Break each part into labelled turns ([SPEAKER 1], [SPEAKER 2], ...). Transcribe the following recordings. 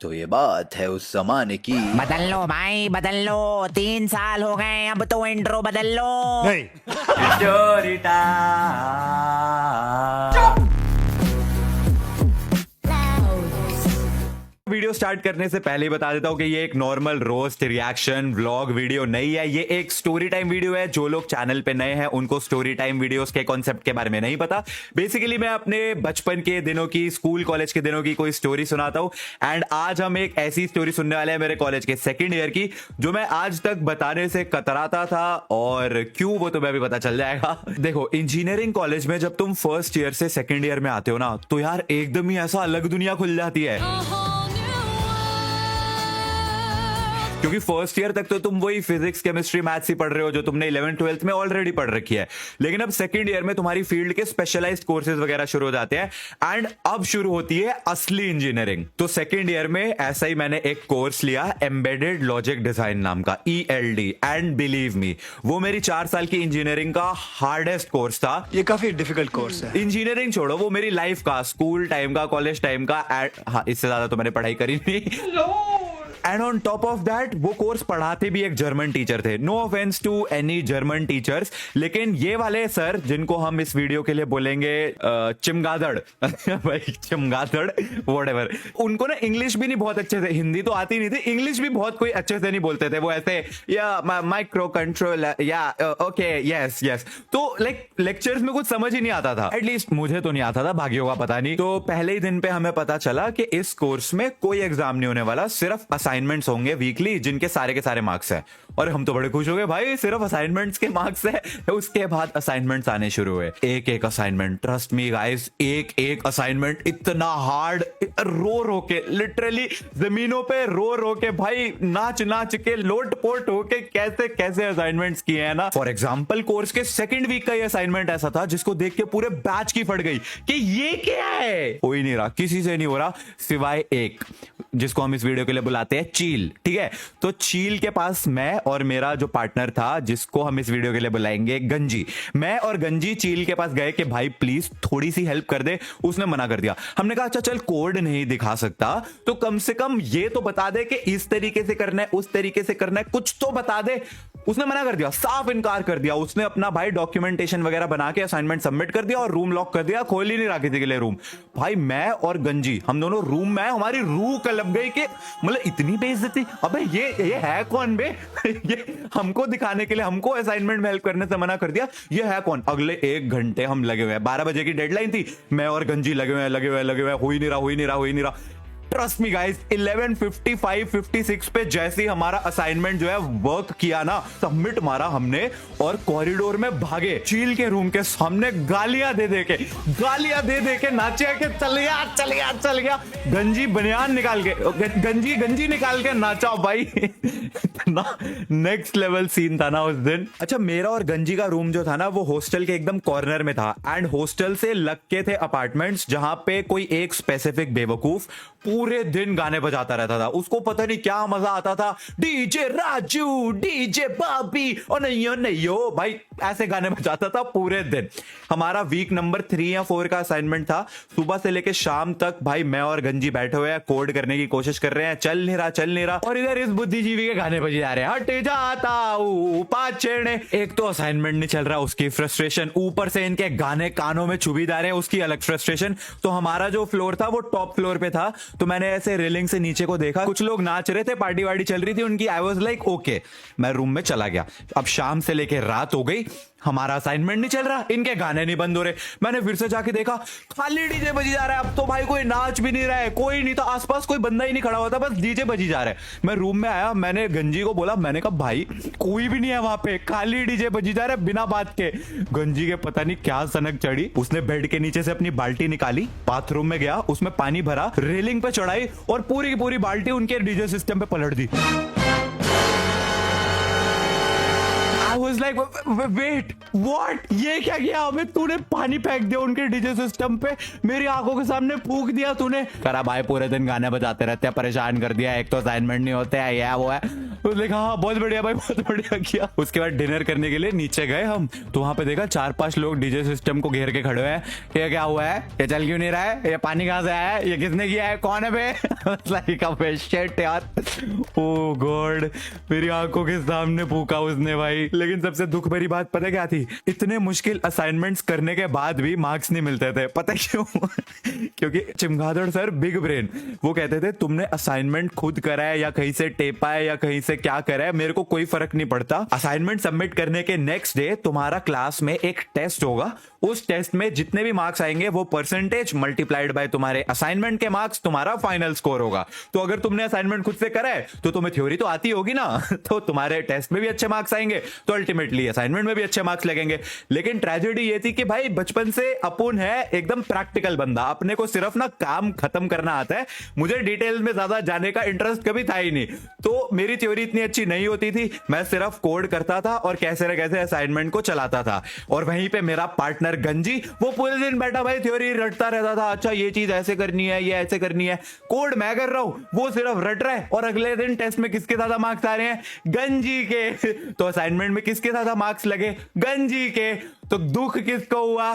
[SPEAKER 1] तो ये बात है उस जमाने की।
[SPEAKER 2] बदल लो भाई बदल लो, 3 साल हो गए, अब तो इंट्रो बदल लो।
[SPEAKER 3] नहीं।
[SPEAKER 1] स्टोरी
[SPEAKER 3] वीडियो स्टार्ट करने से पहले ही बता देता हूं कि ये एक normal roast reaction vlog video नहीं है, ये एक स्टोरी टाइम वीडियो है। जो लोग चैनल पे नए हैं उनको स्टोरी टाइम वीडियोस के कॉन्सेप्ट के बारे में नहीं पता। बेसिकली मैं अपने बचपन के दिनों की, स्कूल कॉलेज के दिनों की कोई स्टोरी सुनाता हूं। एंड आज हम एक ऐसी स्टोरी सुनने वाले हैं मेरे कॉलेज के सेकेंड ईयर की, जो मैं आज तक बताने से कतराता था, और क्यों वो तो मैं भी पता चल जाएगा। देखो, इंजीनियरिंग कॉलेज में जब तुम फर्स्ट ईयर से सेकेंड ईयर में आते हो ना, तो यार एकदम ही ऐसा अलग दुनिया खुल जाती है। क्योंकि फर्स्ट ईयर तक तो तुम वही फिजिक्स, केमिस्ट्री, मैथ्स ही पढ़ रहे हो जो तुमने 11th 12th में ऑलरेडी पढ़ रखी है। लेकिन अब सेकंड ईयर में तुम्हारी फील्ड के स्पेशलाइज्ड कोर्सेज वगैरह शुरू हो जाते हैं, एंड अब शुरू होती है असली इंजीनियरिंग। तो सेकंड ईयर में ऐसा ही मैंने एक कोर्स लिया, एम्बेडेड लॉजिक डिजाइन नाम का, ELD। एंड बिलीव मी, वो मेरी 4 साल की इंजीनियरिंग का हार्डेस्ट कोर्स था।
[SPEAKER 4] ये काफी डिफिकल्ट कोर्स है।
[SPEAKER 3] इंजीनियरिंग छोड़ो, वो मेरी लाइफ का, स्कूल टाइम का, कॉलेज टाइम का, हाँ, इससे ज्यादा तो मैंने पढ़ाई करी नहीं। And on top of that वो कोर्स पढ़ाते भी एक जर्मन टीचर थे। No offence to any German teachers, लेकिन ये वाले सर, जिनको हम इस वीडियो के लिए बोलेंगे चिमगादड़ भाई चिमगादड़ व्हाटएवर, उनको ना इंग्लिश भी नहीं बहुत अच्छे से, हिंदी तो आती नहीं थी, इंग्लिश भी बहुत कोई अच्छे से नहीं बोलते थे। वो ऐसे या माइक्रो कंट्रोल या ओके यस यस, तो लाइक लेक्चर्स में कुछ समझ ही नहीं आता था। एटलीस्ट मुझे तो नहीं आता था, भाग्यों का पता नहीं। तो पहले ही दिन पे हमें पता चला कि इस कोर्स में कोई एग्जाम नहीं होने वाला, सिर्फ असाइनमेंट्स होंगे वीकली, जिनके सारे के सारे मार्क्स है। और हम तो बड़े खुश हो गए, भाई सिर्फ असाइनमेंट्स के मार्क्स है। उसके बाद असाइनमेंट्स आने शुरू हुए, एक एक असाइनमेंट, ट्रस्ट मी गाइस, एक एक असाइनमेंट इतना हार्ड, रो रो के, लिटरली जमीनों पे रो रो के, भाई नाच नाच के, लोट पोट होके कैसे कैसे असाइनमेंट्स किए हैं ना। फॉर एग्जाम्पल, कोर्स के सेकंड वीक का ये असाइनमेंट ऐसा था जिसको देख के पूरे बैच की फट गई कि ये क्या है। हो ही नहीं रहा, किसी से नहीं हो रहा, सिवाय एक, जिसको हम इस वीडियो के लिए बुलाते हैं चील। ठीक है, तो चील के पास मैं और मेरा जो पार्टनर था, जिसको हम इस वीडियो के लिए बुलाएंगे गंजी, मैं और गंजी चील के पास गए कि भाई प्लीज थोड़ी सी हेल्प कर दे। उसने मना कर दिया। हमने कहा अच्छा चल, कोड नहीं दिखा सकता तो कम से कम ये तो बता दे कि इस तरीके से करना है, उस तरीके से करना है, कुछ तो बता दे। उसने मना कर दिया, साफ इनकार कर दिया। उसने अपना भाई डॉक्यूमेंटेशन वगैरह बना के असाइनमेंट सबमिट कर दिया और रूम लॉक कर दिया, खोल ही नहीं रहा किसी के लिए रूम। भाई मैं और गंजी, हम दोनों रूम में, हमारी रूह कलप गई कि मतलब इतनी बेइज्जती, अबे ये है कौन बे ये हमको दिखाने के लिए, हमको असाइनमेंट में हेल्प करने से मना कर दिया, ये है कौन। अगले 1 घंटे हम लगे हुए हैं, 12 बजे की डेडलाइन थी, मैं और गंजी लगे हुए, हो ही नहीं रहा। ट्रस्ट मी गाइस, 11:55-56 पे जैसे ही हमारा असाइनमेंट जो है वर्क किया ना, सबमिट मारा हमने और कॉरिडोर में भागे, चील के रूम के सामने गालियां दे दे के नाचे के चल गया। गंजी बनियान निकाल के, गंजी निकाल के नाचा भाई। नेक्स्ट लेवल सीन था ना उस दिन। अच्छा, मेरा और गंजी का रूम जो था ना, वो हॉस्टल के एकदम कॉर्नर में था, एंड हॉस्टल से लग के थे अपार्टमेंट्स, जहां पे कोई एक स्पेसिफिक बेवकूफ पूरे दिन गाने बजाता रहता था। उसको पता नहीं क्या मजा आता था, डीजे राजू, डीजे बाबी, और नहीं भाई, ऐसे गाने बजाता था पूरे दिन। हमारा वीक नंबर 3 या 4 का असाइनमेंट था। सुबह से लेके शाम तक भाई मैं और गंजी बैठे हुए हैं, कोड करने की कोशिश कर रहे हैं, चल नहीं रहा, और इधर इस बुद्धिजीवी के गाने बजे जा रहे हैं, हट जाता हूं पाछेड़े। एक तो असाइनमेंट नहीं चल रहा, उसकी फ्रस्ट्रेशन, ऊपर से इनके गाने कानों में चुभी जा रहे हैं, उसकी अलग फ्रस्ट्रेशन। तो हमारा जो फ्लोर था वो टॉप फ्लोर पे था, तो मैंने ऐसे रेलिंग से नीचे को देखा, कुछ लोग नाच रहे थे, पार्टी वार्टी चल रही थी उनकी। आई वाज लाइक ओके, मैं रूम में चला गया। अब शाम से लेके रात हो गई, हमारा असाइनमेंट नहीं चल रहा, इनके गाने नहीं बंद हो रहे। मैंने फिर से जाके देखा, खाली डीजे बजी जा रहा है। अब तो भाई कोई नाच भी नहीं रहा है, कोई नहीं था आसपास, कोई बंदा ही नहीं खड़ा हुआ था, बस डीजे बजी जा रहा है। मैं रूम में आया, मैंने गंजी को बोला, मैंने कहा भाई कोई भी नहीं है वहां पे, खाली डीजे बजी जा रहा है बिना बात के। गंजी के पता नहीं क्या सनक चढ़ी, उसने बेड के नीचे से अपनी बाल्टी निकाली, बाथरूम में गया, उसमें पानी भरा, रेलिंग पे चढ़ाई और पूरी की पूरी बाल्टी उनके डीजे सिस्टम पे पलट दी। I was like, wait, what? ये क्या किया हमें? तूने पानी फेंक दिया उनके डीजे सिस्टम पे, मेरी आंखों के सामने फूंक दिया तूने। करा भाई पूरे दिन गाने बजाते रहते हैं, परेशान कर दिया, एक तो असाइनमेंट नहीं होते हैं, ये वो है। उसने कहा हाँ बहुत बढ़िया भाई, बहुत बढ़िया किया। उसके बाद डिनर करने के लिए नीचे गए हम, तो वहां पे देखा 4-5 लोग डीजे सिस्टम को घेर के खड़े हैं। ये क्या हुआ है, ये चल क्यों नहीं रहा है, ये पानी कहाँ से आया है, ये किसने किया है, कौन है बे? शिट यार, ओ गॉड, मेरी आंखों के सामने फूका उसने भाई। लेकिन सबसे दुख भरी बात पता क्या थी, इतने मुश्किल असाइनमेंट्स करने के बाद भी मार्क्स नहीं मिलते थे। पता क्यों? क्योंकि चमगादड़ सर बिग ब्रेन, वो कहते थे तुमने असाइनमेंट खुद करा है या कहीं से टेपा है या कहीं से क्या करा है, मेरे को कोई फर्क नहीं पड़ता। असाइनमेंट सबमिट करने के नेक्स्ट डे तुम्हारा क्लास में एक टेस्ट होगा, उस टेस्ट में जितने भी मार्क्स आएंगे वो परसेंटेज मल्टीप्लाइड बाय तुम्हारे असाइनमेंट के मार्क्स, तुम्हारा फाइनल स्कोर होगा। तो अगर तुमने असाइनमेंट खुद से करा है तो तुम्हें थ्योरी तो आती होगी ना, तो तुम्हारे टेस्ट में भी अच्छे मार्क्स आएंगे, तो अल्टीमेटली असाइनमेंट में भी अच्छे मार्क्स लगेंगे। लेकिन ट्रेजेडी ये थी कि भाई बचपन से अपुन है एकदम प्रैक्टिकल बंदा, अपने को सिर्फ ना काम खत्म करना आता है, मुझे डिटेल में ज्यादा जाने का इंटरेस्ट कभी था ही नहीं। तो मेरी थ्योरी इतनी अच्छी नहीं होती थी, मैं सिर्फ कोड करता था और कैसे न कैसे असाइनमेंट को चलाता था। और वहीं पे मेरा पार्टनर गंजी, वो पूरे दिन बैठा भाई थ्योरी रटता रहता था, अच्छा ये चीज ऐसे करनी है, ये ऐसे करनी है। कोड मैं कर रहा हूं, वो सिर्फ रट रहा है। और अगले दिन टेस्ट में किसके ज्यादा मार्क्स आ रहे हैं, गंजी के। तो असाइनमेंट में किसके ज्यादा मार्क्स लगे, गंजी के। तो दुख किसको हुआ,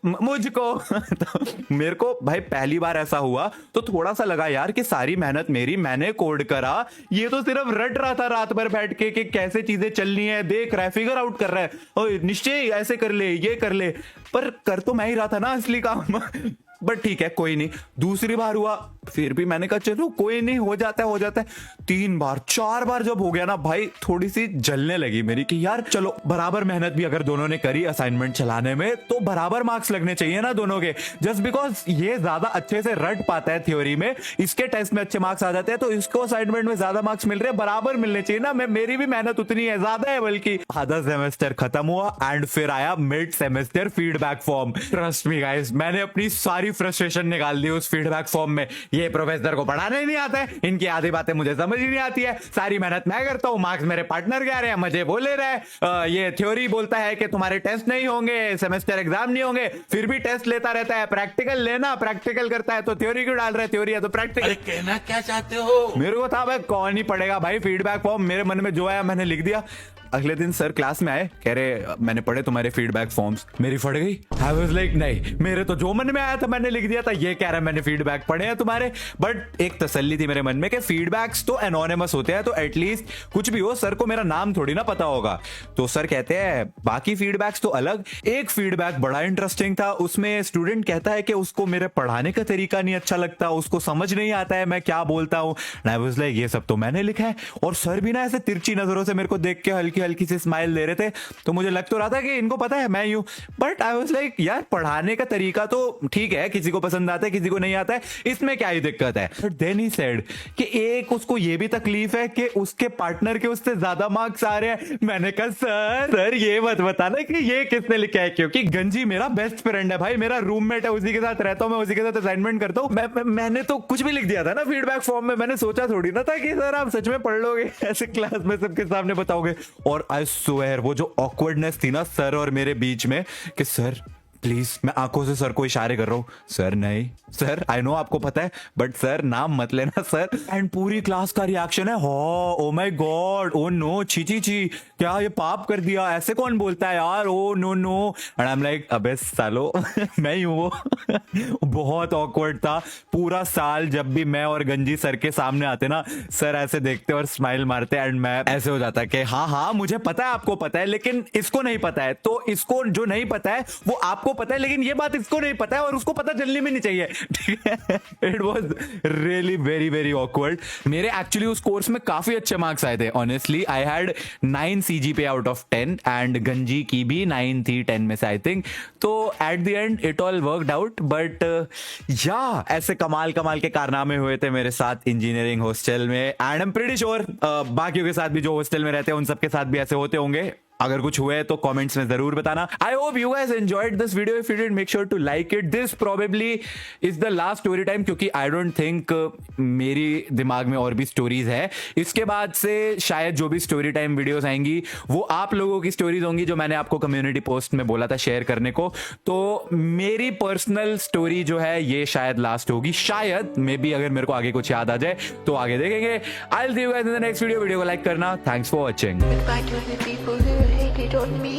[SPEAKER 3] मुझको। तो मेरे को भाई पहली बार ऐसा हुआ तो थोड़ा सा लगा यार कि सारी मेहनत मेरी, मैंने कोड करा, ये तो सिर्फ रट रहा था रात भर बैठ के कि कैसे चीजें चलनी है, देख रहा है, फिगर आउट कर रहा है, ओए निश्चय ऐसे कर ले, ये कर ले, पर कर तो मैं ही रहा था ना असली काम। बट ठीक है कोई नहीं। दूसरी बार हुआ, फिर भी मैंने कहा चलो कोई नहीं, हो जाता है हो जाता है। 3 बार 4 बार जब हो गया ना भाई, थोड़ी सी जलने लगी मेरी कि यार चलो बराबर मेहनत भी अगर दोनों ने करी असाइनमेंट चलाने में तो बराबर मार्क्स लगने चाहिए ना दोनों के। जस्ट बिकॉज ये ज्यादा अच्छे से रट पाता है थ्योरी में, इसके टेस्ट में अच्छे मार्क्स आ जाते हैं, तो इसको असाइनमेंट में ज्यादा मार्क्स मिल रहे हैं, बराबर मिलने चाहिए ना। मेरी भी मेहनत उतनी है, ज्यादा है बल्कि। आधा सेमेस्टर खत्म हुआ एंड फिर आया mid semester feedback form. Trust me guys, मैंने अपनी सारी फ्रस्ट्रेशन निकाल दी उस फीडबैक फॉर्म में। ये प्रोफेसर को पढ़ाने नहीं आता है, इनकी आधी बातें मुझे समझ ही नहीं आती है, सारी मेहनत मैं करता हूँ, मार्क्स मेरे पार्टनर के आ रहे हैं, मुझे बोले रहे। ये थ्योरी बोलता है कि तुम्हारे टेस्ट नहीं होंगे, सेमेस्टर एग्जाम नहीं होंगे, फिर भी टेस्ट लेता रहता है। प्रैक्टिकल लेना, प्रैक्टिकल करता है तो थ्योरी क्यों डाल रहा है, थ्योरी है तो प्रैक्टिकल।
[SPEAKER 5] कहना क्या चाहते हो?
[SPEAKER 3] मेरे को था भाई कौन ही पढ़ेगा भाई फीडबैक फॉर्म, मेरे मन में जो आया मैंने लिख दिया। अगले दिन सर क्लास में आए, कह रहे मैंने पढ़े तुम्हारे फीडबैक फॉर्म्स। मेरी फट गई। आई वाज लाइक नहीं, मेरे तो जो मन में आया था मैंने लिख दिया था, ये कह रहा है मैंने फीडबैक पढ़े हैं तुम्हारे। बट एक तसल्ली थी मेरे मन में कि फीडबैक्स तो एनोनिमस होते हैं, तो एटलीस्ट कुछ भी हो सर को मेरा नाम थोड़ी ना पता होगा। तो सर कहते हैं बाकी फीडबैक्स तो अलग। एक फीडबैक बड़ा इंटरेस्टिंग था, उसमें स्टूडेंट कहता है कि उसको मेरे पढ़ाने का तरीका नहीं अच्छा लगता, उसको समझ नहीं आता है मैं क्या बोलता हूँ। आई वाज लाइक ये सब तो मैंने लिखा है। और सर भी ना ऐसे तिरछी नजरों से मेरे को देख के हल्की हल्की सी स्माइल दे रहे थे, तो मुझे लग तो रहा था कि इनको पता है मैं यूं। बट आई वाज लाइक यार पढ़ाने का तरीका तो ठीक है, किसी को पसंद आता है किसी को नहीं आता है, इसमें क्या ही दिक्कत है। बट देन ही सेड कि एक उसको ये भी तकलीफ है कि उसके पार्टनर के उससे ज्यादा मार्क्स आ रहे हैं। मैंने कहा सर ये मत बताना कि ये किसने लिखा है, क्योंकि गंजी मेरा बेस्ट फ्रेंड है भाई, मेरा रूममेट है, उसी के साथ रहता हूं मैं, उसी के साथ असाइनमेंट करता हूं। मैंने तो कुछ भी लिख दिया था ना फीडबैक फॉर्म में, मैंने सोचा थोड़ी ना था कि सर आप सच में पढ़ लोगे, ऐसे क्लास में सबके सामने बताओगे। और आई स्वेयर वो जो ऑकवर्डनेस थी ना सर और मेरे बीच में कि सर प्लीज, मैं आंखों से सर को इशारे कर रहा हूं, सर नहीं सर, आई नो आपको पता है बट सर नाम मत लेना सर। एंड पूरी क्लास का रिएक्शन है oh my God, oh no, छी छी छी, क्या ये पाप कर दिया, ऐसे कौन बोलता है यार, oh no no. And I am like अबे सालो मैं ही हूं वो। बहुत ऑकवर्ड था पूरा साल। जब भी मैं और गंजी सर के सामने आते ना, सर ऐसे देखते और स्माइल मारते एंड मैं ऐसे हो जाता कि हाँ मुझे पता है आपको पता है, लेकिन इसको नहीं पता है, तो इसको जो नहीं पता है वो आपको पता है, लेकिन ये बात इसको नहीं पता है और उसको पता चलनी भी नहीं चाहिए, ठीक है। It was really very very awkward. मेरे एक्चुअली उस कोर्स में काफी अच्छे मार्क्स आए थे honestly. I had 9 CGPA out of 10 and गंजी की भी 9 थी 10 में से आई थिंक। तो at the end it all worked out. But या ऐसे कमाल के कारनामे हुए थे मेरे साथ इंजीनियरिंग हॉस्टल में, and I am pretty sure बाकियों के साथ भी जो हॉस्टल में रहते हैं उन सबके साथ भी ऐसे होते होंगे। अगर कुछ हुआ है तो कमेंट्स में जरूर बताना. I hope you guys enjoyed this video. If you did make sure to like it. This probably is the last story time, क्योंकि आई डोंट थिंक मेरी दिमाग में और भी स्टोरीज है. इसके बाद से शायद जो भी स्टोरी टाइम वीडियोस आएंगी वो आप लोगों की स्टोरीज होंगी जो मैंने आपको कम्युनिटी पोस्ट में बोला था शेयर करने को. तो मेरी पर्सनल स्टोरी जो है ये शायद लास्ट होगी, शायद मे बी. अगर मेरे को आगे कुछ याद आ जाए तो आगे देखेंगे. I will see you guys in the next video. Video को लाइक करना. Thanks for watching.
[SPEAKER 5] Goodbye to the people who hated on me.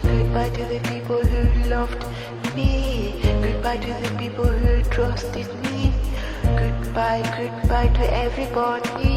[SPEAKER 5] Goodbye to the people who loved me. Goodbye to the people who trusted me. Goodbye, goodbye to everybody.